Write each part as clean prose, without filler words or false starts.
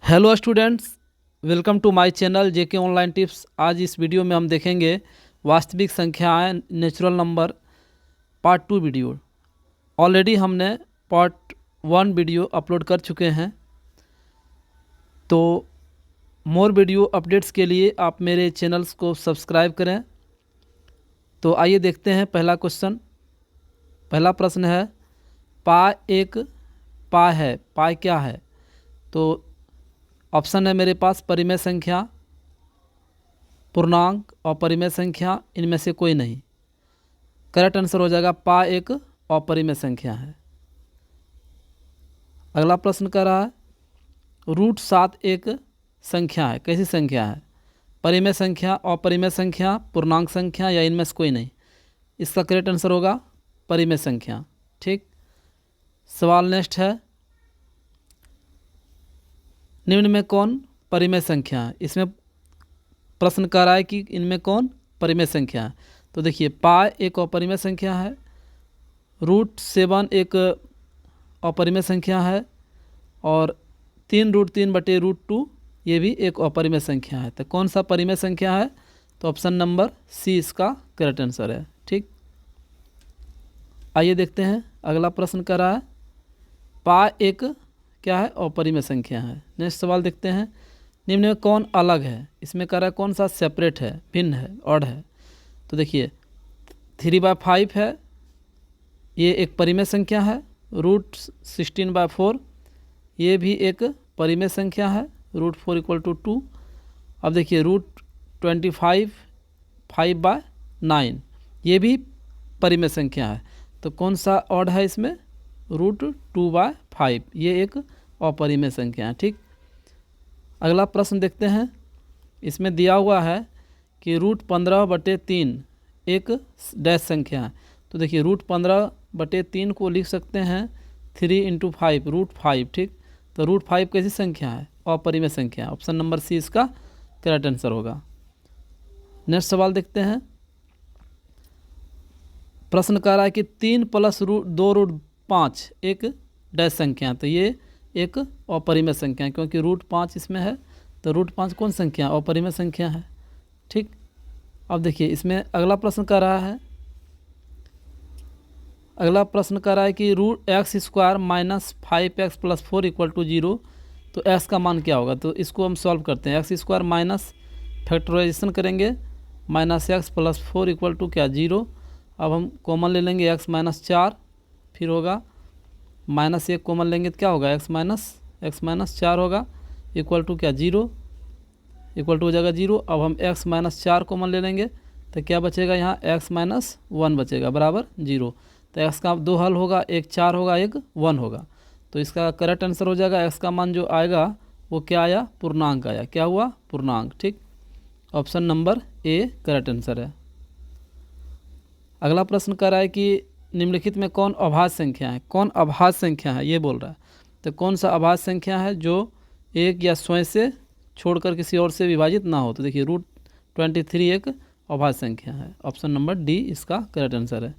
Hello students, welcome to my channel JK online tips. आज इस video में हम देखेंगे वास्तविक संख्याएं natural number part 2 video. Already हमने पार्ट 1 वीडियो अपलोड कर चुके हैं, तो मोर वीडियो अपडेट्स के लिए आप मेरे चैनल्स को सब्सक्राइब करें। तो आइए देखते हैं पहला क्वेश्चन। पहला प्रश्न है, पाई एक पाई है। पाई क्या है? तो ऑप्शन है मेरे पास परिमेय संख्या, पूर्णांक और परिमेय संख्या, इनमें से कोई नहीं। करेक्ट आंसर हो जाएगा पाई एक अपरिमेय संख्या है। अगला प्रश्न कर रहा है, √7 एक संख्या है। कैसी संख्या है? परिमेय संख्या, अपरिमेय संख्या, पूर्णांक संख्या या इनमें से कोई नहीं। इसका करेक्ट आंसर होगा परिमेय संख्या। ठीक। सवाल नेक्स्ट है, निम्न में कौन परिमेय संख्या है? इसमें प्रश्न कर रहा है कि इनमें कौन परिमेय संख्या है। तो देखिए, पाई एक अपरिमेय संख्या है, √7 एक अपरिमेय संख्या है और 3√3/√2 ये भी एक अपरिमेय संख्या है। तो कौन सा परिमेय संख्या है? तो ऑप्शन नंबर सी इसका करेक्ट आंसर है। ठीक। आइए देखते हैं अगला प्रश्न कर रहा है, पाई एक क्या है? अपरिमेय संख्या है। नेक्स्ट सवाल देखते हैं, निम्न में कौन अलग है? इसमें कह रहा है कौन सा सेपरेट है, भिन्न है, ऑड है। तो देखिए, 3/5 है, ये एक परिमेय संख्या है। √16/4 ये भी एक परिमेय संख्या है। √4 = 2। अब देखिए, √25 5/9 ये भी परिमेय संख्या है। तो कौन सा ऑड है इसमें? √2/5 ये एक अपरिमेय संख्या है। ठीक। अगला प्रश्न देखते हैं, इसमें दिया हुआ है कि √15/3 एक डैश संख्या है। तो देखिए, √15/3 को लिख सकते हैं 3 × 5 √5। ठीक। तो √5 कैसी संख्या है? अपरिमेय संख्या। ऑप्शन नंबर सी इसका करेक्ट आंसर होगा। नेक्स्ट सवाल देखते हैं, प्रश्न कह रहा है कि 3 + 2√5 एक डैश संख्या है। तो ये एक अपरिमेय संख्या है, क्योंकि √5 इसमें है। तो √5 कौन संख्या? अपरिमेय संख्या है। ठीक। अब देखिए, इसमें अगला प्रश्न कर रहा है, कि x² - 5x + 4 = 0। तो x का मान क्या होगा? तो इसको हम सॉल्व करते हैं। x² माइनस फैक्टराइजेशन करेंगे, -x + 4 = क्या? 0। अब हम कॉमन ले लेंगे x - 4, फिर होगा -1 कॉमन लेंगे तो क्या होगा? x - 4 होगा, इक्वल टू क्या? 0, इक्वल टू हो जाएगा 0। अब हम x - 4 कॉमन ले लेंगे तो क्या बचेगा? यहाँ x - 1 बचेगा, बराबर 0। तो x का 2 हल होगा, एक 4 होगा, एक 1 होगा। तो इसका करेक्ट आंसर हो जाएगा, x का मान जो आएगा वो क्या आया? पूर्णांक आया। क्या हुआ? पूर्णांक। ठीक। Option number A correct answer है। अगला प्रश्न कर रहा है कि निम्नलिखित में कौन अभाज्य संख्या है? कौन अभाज्य संख्या है ये बोल रहा है। तो कौन सा अभाज्य संख्या है जो एक या स्वयं से छोड़कर किसी और से विभाजित ना हो? तो देखिए, √23 एक अभाज्य संख्या है। ऑप्शन नंबर डी इसका करेक्ट आंसर है।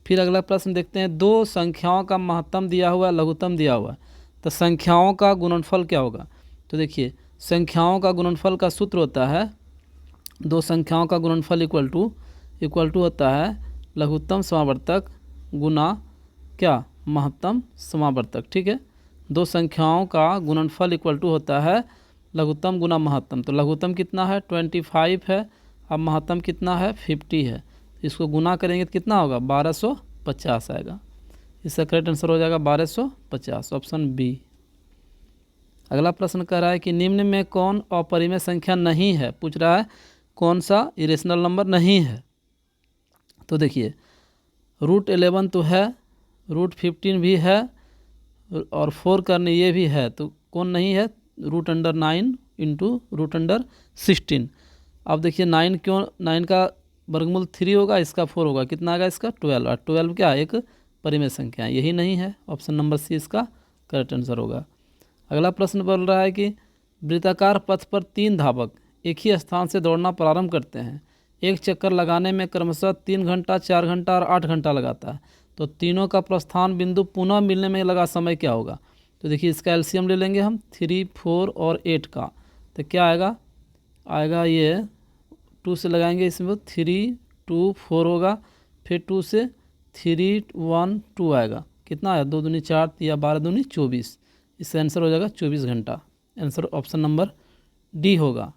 फिर अगला प्रश्न देखते हैं, दो संख्याओं का महत्तम दिया हुआ है, लघुत्तम दिया हुआ है। तो संख्याओं का गुणनफल क्या होगा? तो देखिए, संख्याओं का गुणनफल का सूत्र होता है, दो संख्याओं का गुणनफल इक्वल टू होता है लघुत्तम समावर्तक गुना क्या? महत्तम समावर्तक। ठीक है। दो संख्याओं का गुणनफल इक्वल टू होता है लघुत्तम गुना महत्तम। तो लघुत्तम कितना है? 25 है। अब महत्तम कितना है? 50 है। इसको गुना करेंगे तो कितना होगा? 1250 आएगा। इसका करेक्ट आंसर हो जाएगा 1250, ऑप्शन बी। अगला प्रश्न कह रहा है कि निम्न में कौन अपरिमेय संख्या नहीं है? पूछ रहा है कौन सा इरेशनल नंबर नहीं है। तो देखिए, √11 तो है, √15 भी है और 4 करने ये भी है। तो कौन नहीं है? √9 × √16। अब देखिए, 9 क्यों? 9 का वर्गमूल 3 होगा, इसका 4 होगा, कितना आएगा? इसका 12। और 12 क्या? एक परिमेय संख्या है, यही नहीं है। ऑप्शन नंबर सी इसका करेक्ट आंसर होगा। अगला प्रश्न बोल रहा है कि वृत्ताकार पथ पर 3 धावक एक ही स्थान से दौड़ना प्रारंभ करते हैं। एक चक्कर लगाने में क्रमशः 3 घंटा, 4 घंटा और 8 घंटा लगाता है। तो तीनों का प्रस्थान बिंदु पुनः मिलने में लगा समय क्या होगा? तो देखिए इसका एलसीएम ले लेंगे हम 3, 4 और 8 का, तो क्या आएगा, आएगा ये 2 से लगाएंगे इसमें 3, 2, 4 होगा, फिर 2 से 3, 1, 2 आएगा, कितना आया 2 दूनी 4 या 12 दूनी 24, इसका आंसर हो जाएगा 24 घंटा। आंसर ऑप्शन नंबर डी होगा।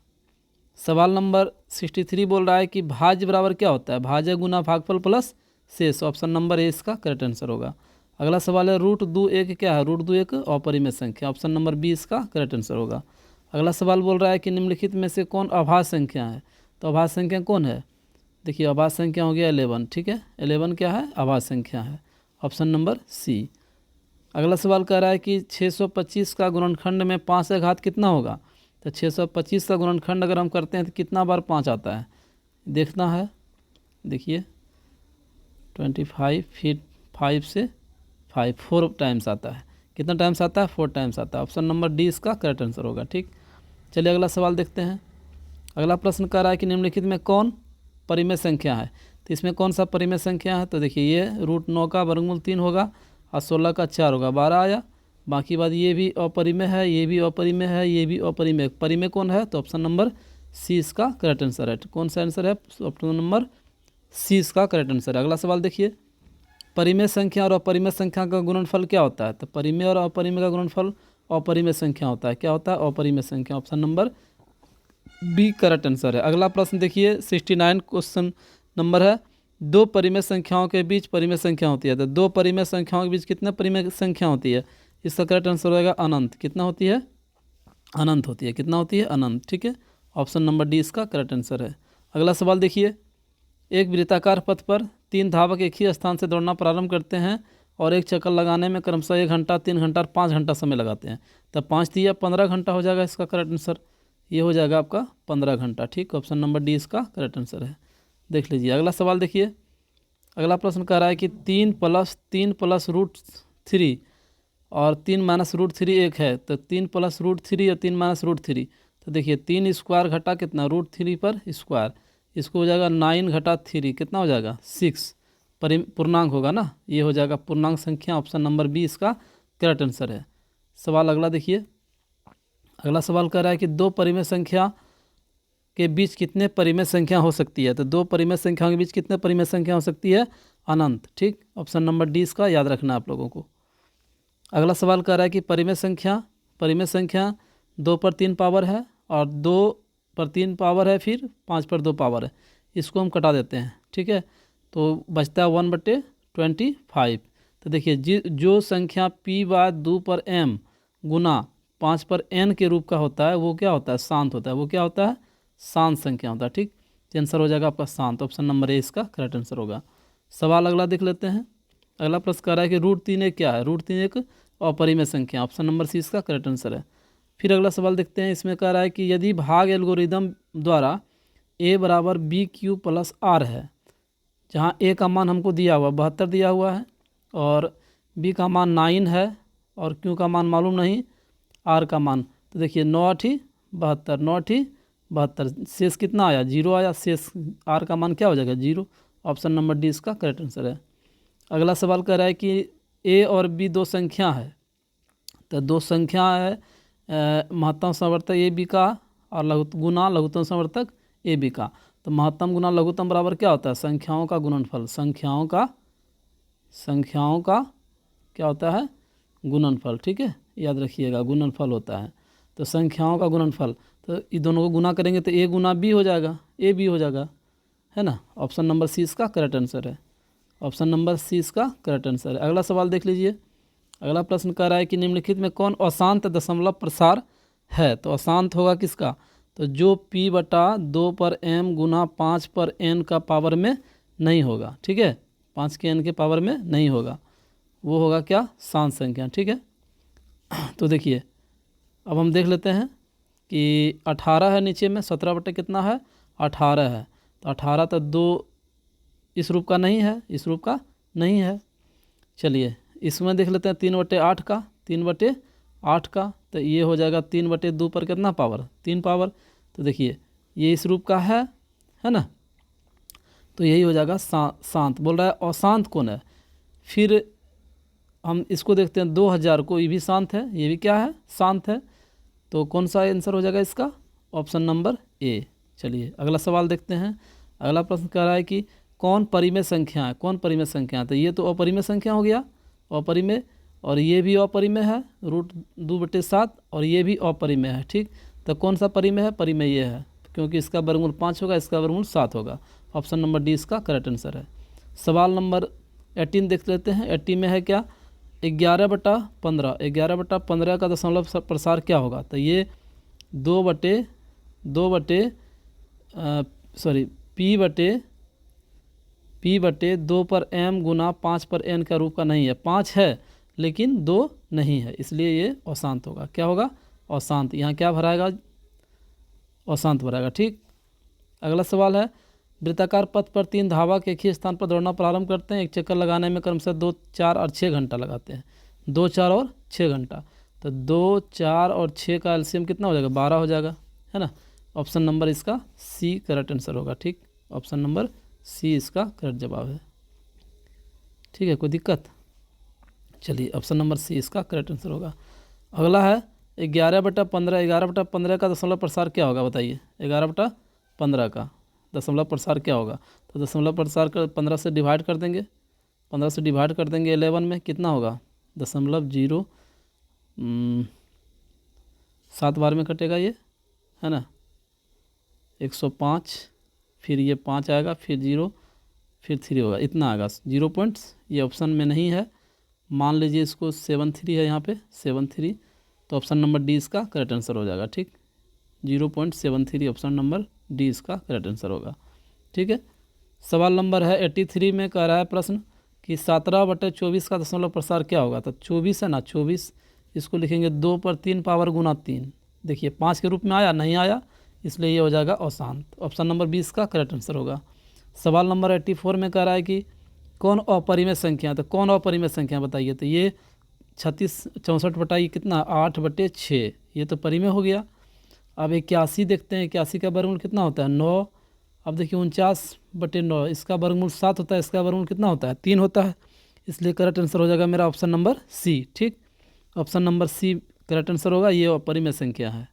सवाल नंबर 63 बोल रहा है कि भाज्य बराबर क्या होता है, भाज्य गुना भागफल प्लस शेष, ऑप्शन नंबर ए इसका करेक्ट आंसर होगा। अगला सवाल है √2 क्या है, √2 अपरिमेय संख्या, ऑप्शन नंबर बी इसका करेक्ट आंसर होगा। अगला सवाल बोल रहा है कि निम्नलिखित में से कौन अभाज्य संख्या है, तो अभाज्य संख्या कौन है, देखिए अभाज्य संख्या हो गया 11, ठीक है 11 क्या है, अभाज्य संख्या है, ऑप्शन नंबर सी। अगला सवाल कह रहा है कि 625 का गुणनखंड में 5 का घात कितना होगा, तो 625 का गुणनखंड अगर हम करते हैं तो कितना बार 5 आता है, देखना है, देखिए 25 फिर 5 से 5 4 टाइम्स आता है, कितना टाइम्स आता है 4 टाइम्स आता है, ऑप्शन नंबर डी इसका करेक्ट आंसर होगा। ठीक, चलिए अगला सवाल देखते हैं। अगला प्रश्न कह रहा है कि निम्नलिखित में कौन परिमेय संख्या है, तो इसमें कौन सा परिमेय संख्या है, तो देखिए ये √9 का वर्गमूल 3 होगा और 16 का 4 होगा, 12 आया, बाकी बात ये भी अपरिमेय है, ये भी अपरिमेय है, ये भी अपरिमेय, परिमेय कौन है, तो ऑप्शन नंबर सी इसका करेक्ट आंसर है। कौन सा आंसर है, ऑप्शन नंबर सी इसका करेक्ट आंसर है। अगला सवाल देखिए, परिमेय संख्या और अपरिमेय संख्या का गुणनफल क्या होता है, तो परिमेय और अपरिमेय का गुणनफल अपरिमेय संख्या होता है, क्या होता है, अपरिमेय संख्या, option number B correct answer है। अगला प्रश्न देखिए 69 क्वेश्चन नंबर है, दो परिमेय संख्याओं के बीच परिमेय संख्या होती है, तो दो परिमेय संख्याओं के बीच कितने परिमेय संख्या होती है, इसका करेक्ट आंसर होगा अनंत, कितना होती है, अनंत होती है, कितना होती है, अनंत, ठीक है, ऑप्शन नंबर डी इसका करेक्ट आंसर है। अगला सवाल देखिए, एक वृत्ताकार पथ पर 3 धावक एक ही स्थान से दौड़ना प्रारंभ करते हैं और एक चक्कर लगाने में क्रमशः 1 घंटा, 3 घंटा और 5 घंटा समय लगाते हैं, तब 5 दिया 15 घंटा हो जाएगा, इसका करेक्ट आंसर ये हो जाएगा आपका 15 घंटा। ठीक, ऑप्शन नंबर डी इसका करेक्ट आंसर है, देख लीजिए। अगला सवाल देखिए, अगला प्रश्न कह रहा है कि 3 + 3 + √3 और 3 - √3 एक है, तो 3 + √3 और 3 - √3, तो देखिए 3 स्क्वायर घटा कितना √3 पर स्क्वायर, इसको हो जाएगा 9 घटा 3, कितना हो जाएगा 6, पूर्णांक होगा ना, ये हो जाएगा पूर्णांक संख्या, ऑप्शन नंबर बी इसका करेक्ट आंसर है। सवाल अगला देखिए, अगला सवाल कह रहा है कि दो परिमेय संख्या के बीच कितने परिमेय संख्या हो सकती है, तो दो परिमेय संख्याओं के बीच कितने परिमेय संख्या हो सकती है, अनंत। ठीक, ऑप्शन नंबर डी इसका याद रखना आप लोगों को। अगला सवाल कह रहा है कि परिमेय संख्या 2 पर 3 पावर है और 2 पर 3 पावर है, फिर 5 पर 2 पावर है, इसको हम कटा देते हैं, ठीक है, तो बचता है 1/25। तो देखिए जो संख्या p/2 पर m गुना 5 पर n के रूप का होता है वो क्या होता है, शांत होता है, वो क्या होता है, शांत संख्या होता है। ठीक, तो आंसर हो जाएगा आपका शांत, ऑप्शन नंबर ए इसका करेक्ट आंसर होगा। सवाल अगला देख लेते हैं। अगला प्रश्न कह रहा है कि √3 क्या है, √3 एक अपरिमेय संख्या, ऑप्शन नंबर सी इसका करेक्ट आंसर है। फिर अगला सवाल देखते हैं, इसमें कह रहा है कि यदि भाग एल्गोरिदम द्वारा a = bq + r है, जहाँ a का मान हमको दिया हुआ 72 दिया हुआ है और b का मान 9 है और q का मान मालूम नहीं, r का मान, तो देखिए 9×8 = 72, 9×8 = 72, शेष कितना आया 0 आया, शेष r का मान क्या हो जाएगा 0, ऑप्शन नंबर डी इसका करेक्ट आंसर है। अगला सवाल कह रहा है कि a और b दो संख्या है, तो दो संख्या है महत्तम संवर्तक ए बी का और गुना लघुत्तम संवर्तक ए बी का, तो महत्तम गुना लघुत्तम बराबर क्या होता है, संख्याओं का गुणनफल, संख्याओं का क्या होता है, गुणनफल। ठीक है, याद रखिएगा गुणनफल होता है, तो संख्याओं का गुणनफल, तो ये दोनों को गुना करेंगे तो a गुना b हो जाएगा, ए बी हो जाएगा, है ना, ऑप्शन नंबर सी इसका करेक्ट आंसर है, ऑप्शन नंबर सी इसका करेक्ट आंसर है। अगला सवाल देख लीजिए, अगला प्रश्न कह रहा है कि निम्नलिखित में कौन अशांत दशमलव प्रसार है, तो अशांत होगा किसका, तो जो p/2 पर m गुना 5 पर n का पावर में नहीं होगा, ठीक है, 5 के n के पावर में नहीं होगा, वो होगा क्या, शांत संख्या। ठीक है, तो देखिए अब हम देख लेते हैं कि 18 है नीचे में, 17 कितना है 18 है, तो 18 तो 2 इस रूप का नहीं है, इस रूप का नहीं है। चलिए इसमें देख लेते हैं 3/8 का, 3/8 का, तो ये हो जाएगा 3/2 पर कितना पावर, 3 पावर, तो देखिए ये इस रूप का है ना, तो यही हो जाएगा शांत। बोल रहा है अशांत कौन है, फिर हम इसको देखते हैं 2000 को, ये भी शांत है, ये भी क्या है, शांत है। तो कौन सा आंसर हो जाएगा इसका, ऑप्शन नंबर ए। चलिए अगला सवाल देखते हैं। अगला प्रश्न कह रहा है कि कौन परिमेय संख्या है, कौन परिमेय संख्या है। तो ये तो अपरिमेय संख्या हो गया, अपरिमेय, और ये भी अपरिमेय है √2/7, और ये भी अपरिमेय है। ठीक, तो कौन सा परिमेय है, परिमेय ये है, क्योंकि इसका वर्गमूल 5 होगा, इसका वर्गमूल 7 होगा। ऑप्शन नंबर डी इसका करेक्ट आंसर है। सवाल नंबर 18 देख लेते हैं। 80 में है क्या, 11/15, 11/15 का दशमलव प्रसार क्या होगा। तो ये P/2 पर m गुना 5 पर n का रूप का नहीं है। 5 है लेकिन 2 नहीं है, इसलिए ये अशांत होगा। क्या होगा, अशांत। यहाँ क्या भराएगा, अशांत भराएगा। ठीक, अगला सवाल है, वृत्ताकार पथ पर 3 धावक एक ही स्थान पर दौड़ना प्रारंभ करते हैं। एक चक्कर लगाने में क्रमशः 2, 4 और 6 घंटा लगाते हैं। 2, 4 और 6 घंटा। तो 2, 4 और 6 का एलसीएम कितना हो जाएगा, 12 हो जाएगा, है ना। ऑप्शन नंबर इसका सी करेक्ट आंसर होगा। ठीक, ऑप्शन नंबर सी इसका करेक्ट जवाब है। ठीक है, कोई दिक्कत। चलिए ऑप्शन नंबर सी इसका करेक्ट आंसर होगा। अगला है 11/15, 11/15 का दशमलव प्रसार क्या होगा, बताइए। 11/15 का दशमलव प्रसार क्या होगा। तो दशमलव प्रसार कर 15 से डिवाइड कर देंगे, 15 से डिवाइड कर देंगे 11 में, कितना होगा, 0.0 7 बार में कटेगा ये, है ना। 105, फिर ये 5 आएगा, फिर 0, फिर 3 होगा, इतना आएगा 0 पॉइंट्स। ये ऑप्शन में नहीं है, मान लीजिए इसको 73 है, यहाँ पे 73। तो ऑप्शन नंबर डी इसका करेक्ट आंसर हो जाएगा। ठीक, 0.73 ऑप्शन नंबर डी इसका करेक्ट आंसर होगा। ठीक है, सवाल नंबर है 83 में कह रहा है प्रश्न कि 17/24 का दशमलव प्रसार क्या होगा। तो 24 है ना, 24 इसको लिखेंगे 2 पर 3 पावर गुना 3। देखिए 5 के रूप में आया, नहीं आया, इसलिए ये हो जाएगा अशांत। ऑप्शन नंबर 20 का करेक्ट आंसर होगा। सवाल नंबर 84 में कह रहा है कि कौन अपरिमेय संख्या। तो कौन अपरिमेय संख्या बताइए। तो ये 36, 64 बटा ये कितना, 8/6, ये तो परिमेय हो गया। अब 81 देखते हैं, 81 का वर्गमूल कितना होता है, 9। अब देखिए 49/9, इसका वर्गमूल 7 होता है, इसका वर्गमूल कितना होता है, 3 होता है, इसलिए करेक्ट आंसर हो जाएगा मेरा ऑप्शन नंबर सी। ठीक, option number C correct answer होगा, ये अपरिमेय संख्या है।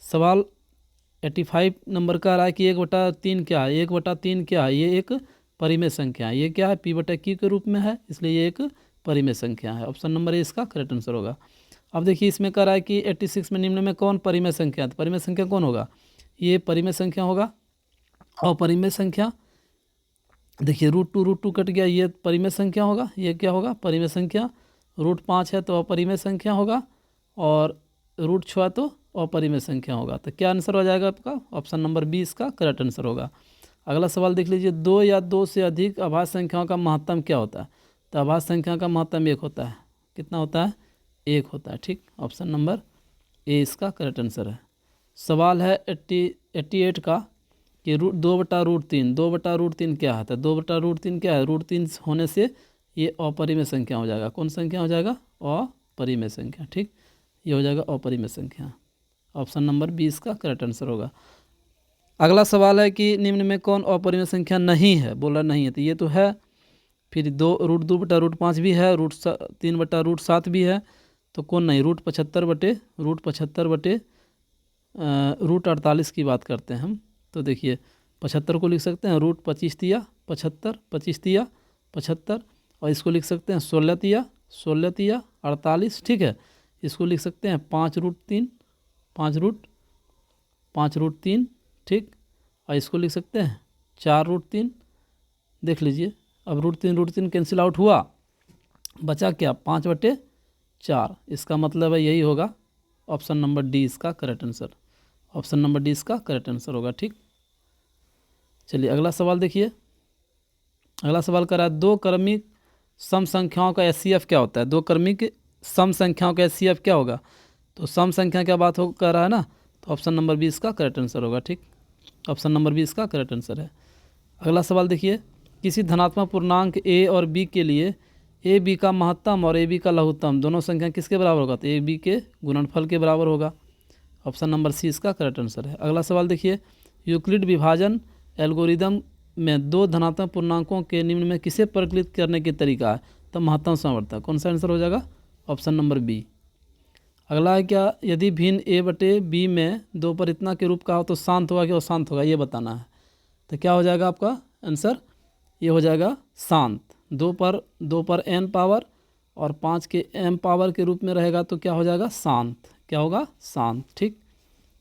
सवाल 85 नंबर का आ रहा है कि 1/3 क्या है, 1/3 क्या है, ये एक परिमेय संख्या है। ये क्या है, P/Q के रूप में है, इसलिए ये एक परिमेय संख्या है। ऑप्शन नंबर ए इसका करेक्ट आंसर होगा। अब देखिए इसमें कह रहा है कि 86 में निम्न में कौन परिमेय संख्या है। तो परिमेय संख्या कौन होगा, ये परिमेय संख्या होगा। अपरिमेय संख्या, देखिए √2 कट गया, ये परिमेय संख्या होगा। ये क्या होगा, परिमेय संख्या। √5 है तो अपरिमेय संख्या होगा, और √6 तो अपरिमेय संख्या होगा। तो क्या आंसर हो जाएगा आपका, ऑप्शन नंबर बी इसका करेक्ट आंसर होगा। अगला सवाल देख लीजिए, 2 या 2 से अधिक अभाज्य संख्याओं का महत्तम क्या होता है। तो अभाज्य संख्या का महत्तम 1 होता है। कितना होता है, 1 होता है। ठीक, ऑप्शन नंबर ए इसका करेक्ट आंसर है। सवाल है 88 का कि 2/√3, 2/√3 क्या है। तो 2/√3 क्या है, √3 होने से ये अपरिमेय संख्या हो जाएगा। कौन संख्या हो जाएगा, अपरिमेय संख्या। ठीक, ये हो जाएगा अपरिमेय संख्या। ऑप्शन नंबर 20 का करेक्ट आंसर होगा। अगला सवाल है कि निम्न में कौन अपरिमेय संख्या नहीं है, बोला नहीं है। तो ये तो है, फिर √2/√5 भी है, √3/√7 भी है। तो कौन नहीं, √48 की बात करते हैं हम। तो देखिए 75 को लिख सकते हैं √25 तिया 75, 25 तिया 75, और इसको लिख सकते हैं 16 तिया 48। ठीक है, इसको लिख सकते हैं 5√3, 5√3। ठीक, और इसको लिख सकते हैं 4√3। देख लीजिए, अब √3 कैंसिल आउट हुआ, बचा क्या, 5/4। इसका मतलब है यही होगा ऑप्शन नंबर डी इसका correct answer. Option number D इसका करेक्ट आंसर होगा। ठीक, चलिए अगला सवाल देखिए। अगला सवाल कर रहा है, 2 क्रमिक सम संख्याओं का एचसीएफ क्या होता है। 2 क्रमिक सम संख्याओं का एचसीएफ क्या होगा। तो सम संख्या क्या बात हो कर रहा है ना, तो ऑप्शन नंबर 20 का करेक्ट आंसर होगा। ठीक, ऑप्शन नंबर 20 का करेक्ट आंसर है। अगला सवाल देखिए, किसी धनात्मक पूर्णांक ए और बी के लिए ए बी का महत्तम और ए बी का लघुत्तम दोनों संख्या किसके बराबर होगा। तो ए बी के गुणनफल के बराबर होगा। ऑप्शन नंबर सी इसका करेक्ट आंसर है। अगला सवाल देखिए, यूक्लिड विभाजन एल्गोरिदम में 2 धनात्मक पूर्णांकों के निम्न में किसे परिकलित करने की तरीका है। तब महत्तम सामर्थ्य। कौन सा आंसर हो जाएगा? Option number B. अगला है क्या, यदि भिन्न ए बटे बी में 2 पर इतना के रूप का हो तो शांत होगा कि अशांत होगा, ये बताना है। तो क्या हो जाएगा आपका आंसर? ये हो जाएगा शांत। 2 पर n पावर और 5 के m पावर के रूप में रहेगा तो क्या हो जाएगा? शांत। क्या होगा? शांत। ठीक,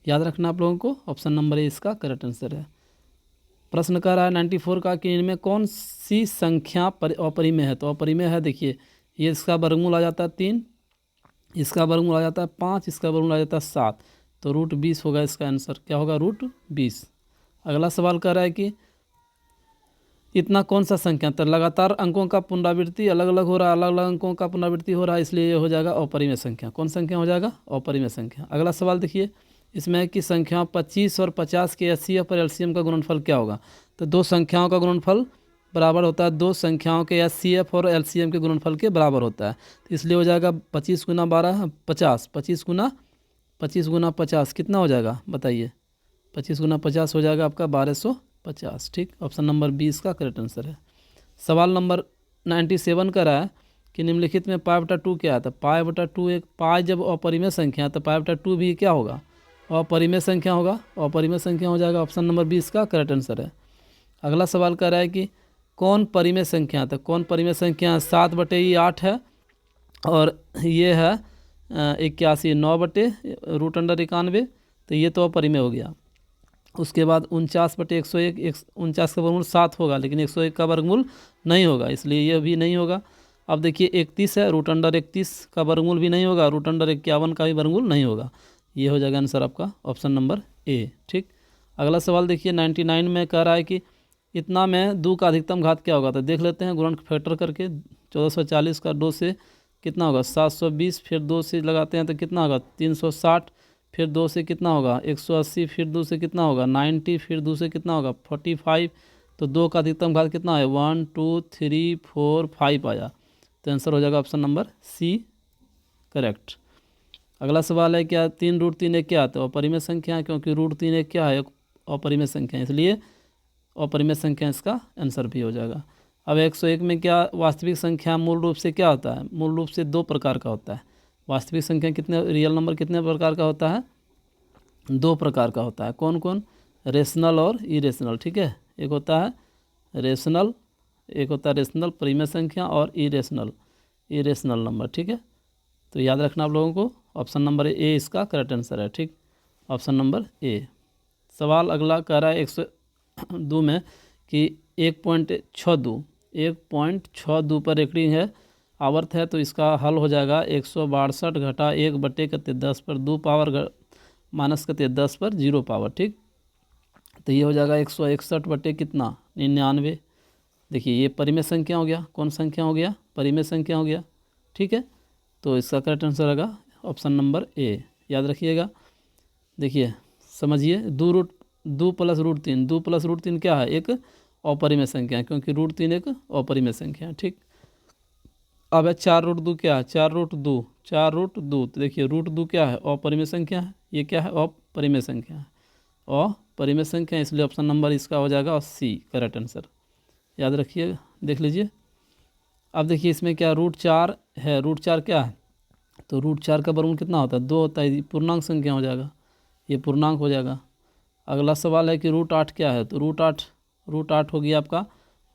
याद रखना आप लोगों को। ऑप्शन नंबर ए इसका करेक्ट आंसर है। प्रश्न कर रहा है 94 का कि इनमें कौन सी संख्या अपरिमेय है? तो अपरिमेय है, देखिए ये इसका वर्गमूल आ जाता है 3, इसका वर्गमूल आ जाता है 5, इसका वर्गमूल आ जाता है 7, तो रूट 20 होगा इसका आंसर। क्या होगा? रूट 20। अगला सवाल कर रहा है कि इतना कौन सा संख्या, तो लगातार अंकों का पुनरावृत्ति अलग अलग हो रहा है, अलग अलग अंकों का पुनरावृत्ति हो रहा है, इसलिए ये हो जाएगा अपरिमेय संख्या। कौन संख्या हो जाएगा? अपरिमेय संख्या। अगला सवाल देखिए, इसमें है कि संख्या 25 और 50 के एचसीएफ और एलसीएम का गुणनफल क्या होगा? तो दो संख्याओं का गुणनफल बराबर होता है दो संख्याओं के एचसीएफ और एलसीएम के गुणनफल के बराबर होता है, तो इसलिए हो जाएगा 25 गुना 12 50, 25 गुना 50 कितना हो जाएगा बताइए? 25 गुना 50 हो जाएगा आपका 1250। ठीक, ऑप्शन नंबर 20 का करेक्ट आंसर है। सवाल नंबर 97 का रहा है कि निम्नलिखित में पाई बटा 2 क्या है? तो पाई बटा 2 एक पाई जब अपरिमेय संख्या है तो पाई बटा 2 भी क्या होगा? अपरिमेय संख्या होगा। अपरिमेय संख्या हो जाएगा। ऑप्शन नंबर 20 का करेक्ट आंसर है। अगला सवाल कर रहा है कि कौन परिमेय संख्या? तो कौन परिमेय संख्या? 7 बटे 8 है और ये है 81, 9 बटे रूट अंडर 91, तो ये तो अपरिमेय हो गया। उसके बाद 49 बटे 101, 49 का वर्गमूल 7 होगा, लेकिन 101 का वर्गमूल नहीं होगा, इसलिए ये भी नहीं होगा। अब देखिए 31 है, रूट अंडर 31 का वर्गमूल भी नहीं होगा, रूट अंडर 51 का भी वर्गमूल नहीं होगा। ये हो जाएगा आंसर आपका ऑप्शन नंबर ए। ठीक, अगला सवाल देखिए 99 में कह रहा है कि इतना में 2 का अधिकतम घात क्या होगा? तो देख लेते हैं गुणन फैक्टर करके। 1440 का 2 से कितना होगा? 720, फिर 2 से लगाते हैं तो कितना होगा? 360, फिर 2 से कितना होगा? 180, फिर 2 से कितना होगा? 90, फिर 2 से कितना होगा? 45, तो 2 का अधिकतम घात कितना है? 1 2 3 4 5 आया, तो आंसर हो जाएगा ऑप्शन नंबर सी करेक्ट। अगला सवाल है क्या 3 रूट 3 एक क्या? तो अपरिमेय संख्या है, क्योंकि रूट 3 एक क्या है? अपरिमेय संख्या है, इसलिए अपरिमेय संख्या इसका आंसर भी हो जाएगा। अब 101 में क्या वास्तविक संख्या मूल रूप से क्या होता है? मूल रूप से 2 प्रकार का होता है। वास्तविक संख्या कितने, रियल नंबर कितने प्रकार का होता है? 2 प्रकार का होता है। कौन कौन? रेशनल और इरेशनल। ठीक है, एक होता है रेशनल, एक होता है रेशनल परिमेय संख्या और इरेशनल नंबर। ठीक है, तो याद रखना आप लोगों को। ऑप्शन नंबर ए इसका करेक्ट आंसर है। ठीक, ऑप्शन नंबर ए। सवाल अगला कह रहा है 102 में कि 1.62 पर रेकरिंग है, आवर्त है, तो इसका हल हो जाएगा 162 घटा 1 बटे कते 10 पर 2 पावर माइनस कते 10 पर 0 पावर। ठीक, तो ये हो जाएगा 161 बटे कितना? 99। देखिए ये परिमेय संख्या हो गया। कौन संख्या हो गया? परिमेय संख्या हो गया। ठीक है, तो इसका करेक्ट आंसर होगा ऑप्शन नंबर ए। याद रखिएगा। देखिए समझिए, 2 प्लस रूट 3, 2 प्लस रूट 3 क्या है? एक अपरिमेय संख्या है, क्योंकि रूट 3 एक अपरिमेय संख्या है। ठीक, अब है 4 रूट 2 क्या है? 4 रूट 2, 4 रूट 2, तो देखिए रूट 2 क्या है? अपरिमेय संख्या है। ये क्या है? अपरिमेय संख्या है, अपरिमेय संख्या, इसलिए ऑप्शन नंबर इसका हो जाएगा और सी करेक्ट आंसर। याद रखिए, देख लीजिए। अब देखिए इसमें क्या रूट 4 है, रूट 4 क्या है? तो रूट 4 का वर्गमूल कितना होता है? 2 होता है, पूर्णांक संख्या हो जाएगा, ये पूर्णांक हो जाएगा। अगला सवाल है कि रूट 8 क्या है? तो रूट 8 हो गया आपका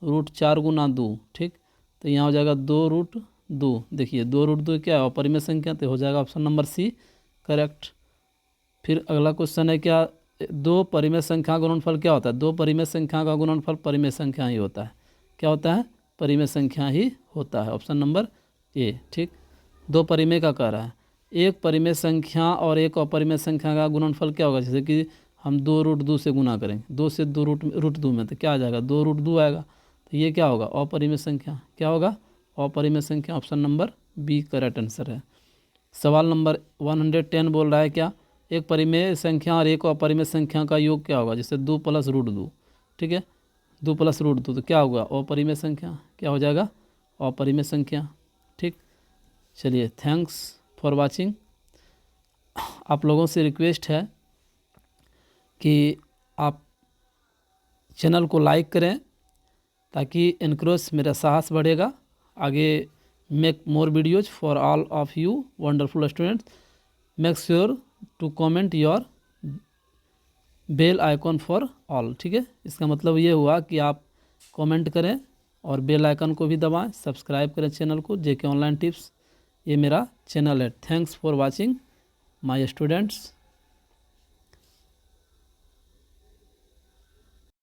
रूट 4 गुना 2। ठीक, तो यहाँ हो जाएगा 2 रूट 2। देखिए 2 रूट 2 क्या है? अपरिमेय संख्या, तो हो जाएगा ऑप्शन नंबर सी करेक्ट। फिर अगला क्वेश्चन है क्या 2 परिमेय संख्या का गुणनफल क्या होता है? 2 परिमेय संख्या का गुणनफल परिमेय संख्या ही होता है। क्या होता है? परिमेय संख्या ही होता है, ऑप्शन नंबर ए। ठीक, 2 परिमेय का कह रहा है। एक परिमेय संख्या और एक अपरिमेय संख्या का गुणनफल क्या होगा? जैसे कि हम 2 रूट 2 से गुना करेंगे, 2 से 2 रूट 2 में, तो क्या आ जाएगा? 2 रूट 2 आएगा, तो ये क्या होगा? अपरिमेय संख्या। क्या होगा? अपरिमेय संख्या, option number B correct answer है। सवाल नंबर 110 बोल रहा है क्या एक परिमेय संख्या और एक अपरिमेय संख्या का योग क्या होगा? जैसे 2 प्लस रूट 2। ठीक है, 2 प्लस रूट 2, तो क्या होगा? अपरिमेय संख्या। क्या हो जाएगा? अपरिमेय संख्या। ठीक, चलिए थैंक्स फॉर वाचिंग। आप लोगों से रिक्वेस्ट है कि आप चैनल को लाइक करें, ताकि इनक्रोस मेरा साहस बढ़ेगा, आगे make more videos for all of you wonderful students. Make sure to comment your bell icon for all. ठीक है, इसका मतलब ये हुआ कि आप कमेंट करें और बेल आइकन को भी दबाएं, सब्सक्राइब करें चैनल को, जेके ऑनलाइन टिप्स ये मेरा चैनल है। Thanks for watching my students.